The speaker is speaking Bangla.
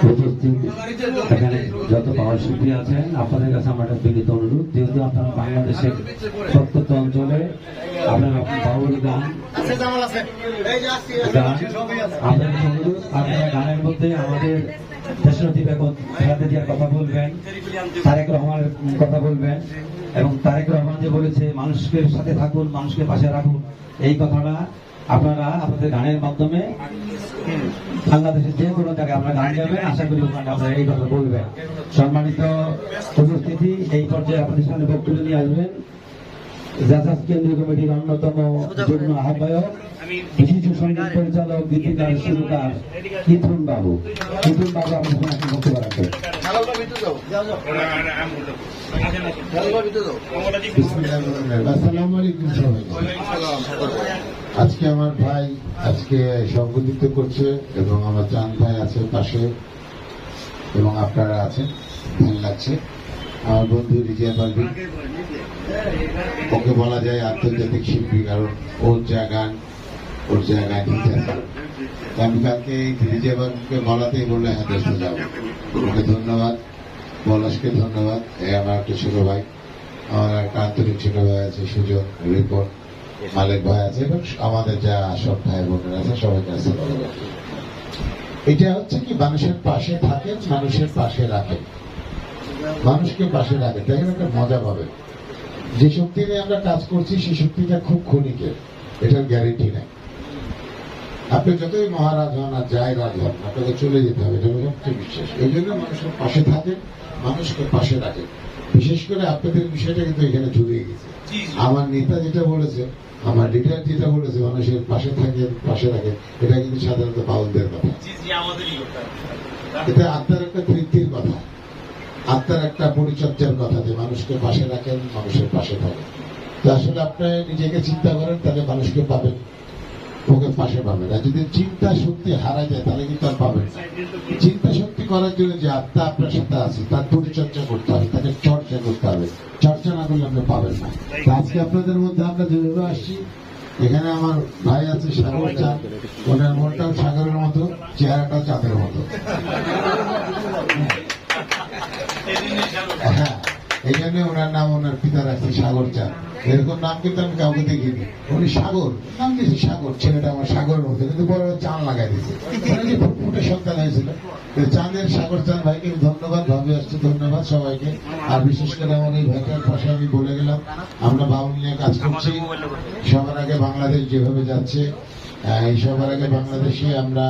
উপস্থিত এখানে যত পাওয়ার শিল্পী আছেন, আপনাদের কাছে আমার একটা বিনীত অনুরোধ, যেহেতু আপনারা বাংলাদেশের প্রত্যন্ত অঞ্চলে আপনারা বাউল গান আপনাদের অনুরোধ, আপনারা গানের মধ্যে আমাদের দেশরতী বেগম খালেদা জিয়ার কথা বলবেন, তারেক রহমানের কথা বলবেন, এবং তারেক রহমান যে বলেছে মানুষকে সাথে থাকুন, মানুষকে পাশে রাখুন, এই কথাটা আপনারা আপনাদের গানের মাধ্যমে বাংলাদেশের যে কোনো জায়গায় আপনারা গান গাবেন, আশা করি ওখানে আপনারা এই কথা বলবেন। সম্মানিত উপস্থিতি, এই পর্যায়ে আপনাদের সামনে বক্তব্য নিয়ে আসবেন জাসাস কেন্দ্রীয় কমিটির অন্যতম যুগ্ম আহ্বায়ক, বিশিষ্ট সঙ্গীত পরিচালক, গীতিকার, সুরকার ইথুন বাবু। ইথুন বাবু আপনাদের সামনে একটি বক্তব্য রাখবেন। আসসালামু আলাইকুম সবাইকে। আজকে আমার ভাই আজকে সভাপতিত্ব করছে এবং আমার চাঁদ ভাই আছে পাশে এবং আপনারা আছেন, ভালো লাগছে। আমার বন্ধু রিজিয়া পারভিন, ওকে বলা যায় আন্তর্জাতিক শিল্পী, কারণ ওর জায়গায় ঠিক আছে। আমি কালকে রিজিয়া পারভিনকে বলাতেই বললে হ্যাঁ দেশে যাবো। ওকে ধন্যবাদ, পলাশকে ধন্যবাদ। আমার একটা ছোট ভাই, আমার একটা আন্তরিক ছোট ভাই আছে সুজন, রিপন, মালিক ভাই আছে এবং আমাদের যা সব ভাই বোনেরা আছে সবাইকে আছে। এটা হচ্ছে কি, মানুষের পাশে থাকেন, মানুষের পাশে রাখেন, মানুষকে পাশে রাখেন, দেখেন একটা মজা পাবে। যে শক্তি নিয়ে আমরা কাজ করছি সেই শক্তিটা খুব ক্ষণিকের, এটার গ্যারেন্টি নাই। আপনি যতই মহারাজ হন আর যাই রাজ হন, আপনাকে চলে যেতে হবে, এটা সবচেয়ে বিশ্বাস। এই জন্য মানুষের পাশে থাকেন, মানুষকে পাশে রাখেন। বিশেষ করে আপনাদের বিষয়টা কিন্তু এখানে জড়িয়ে গেছে। আমার নেতা যেটা বলেছে, আমার লিডার যেটা বলেছে, মানুষের পাশে থাকেন, পাশে রাখেন, এটা কিন্তু সাধারণত বাউলদের কথা। এটা আত্মার একটা তৃপ্তির কথা, আত্মার একটা পরিচর্যার কথা, যে মানুষকে পাশে রাখেন, মানুষের পাশে থাকেন। তো আসলে আপনি নিজেকে চিন্তা করেন, তাহলে মানুষকে পাবেন, ওকে পাশে পাবেন। আর যদি চিন্তা শক্তি হারা যায় তাহলে কিন্তু আর পাবেন না। চিন্তা শক্তি করার জন্য যে আত্মা আপনার সাথে আছে, তার পরিচর্যা করতে হবে, তাকে চর্চা করতে হবে। চর্চা না করলে আপনি পাবেন না। আজকে আপনাদের মধ্যে আমরা যেভাবে আসছি, এখানে আমার ভাই আছে সাগর চাঁদ, ওনার মনটাও সাগরের মতো, চেহারাটাও চাঁদের মতো। হ্যাঁ, এই জন্য ওনার নাম ওনার পিতা রাখছে সাগর চাঁদ। এরকম নাম কিন্তু আমি কাউকে দেখিনি। উনি সাগর নাম দিয়েছে, সাগর, ছেলেটা আমার সাগরের মধ্যে, কিন্তু বড় চাঁদ লাগাই দিয়েছে, ফুটে সন্তান হয়েছিল। চাঁদের সাগর চাঁদ ভাইকে ধন্যবাদ, ভাবে আসছে, ধন্যবাদ সবাইকে। আর বিশেষ করে আমার এই ভাইটার পাশে আমি বলে গেলাম, আমরা বাউল নিয়ে কাজ করছি। সবার আগে বাংলাদেশ যেভাবে যাচ্ছে, এই সবার আগে বাংলাদেশে আমরা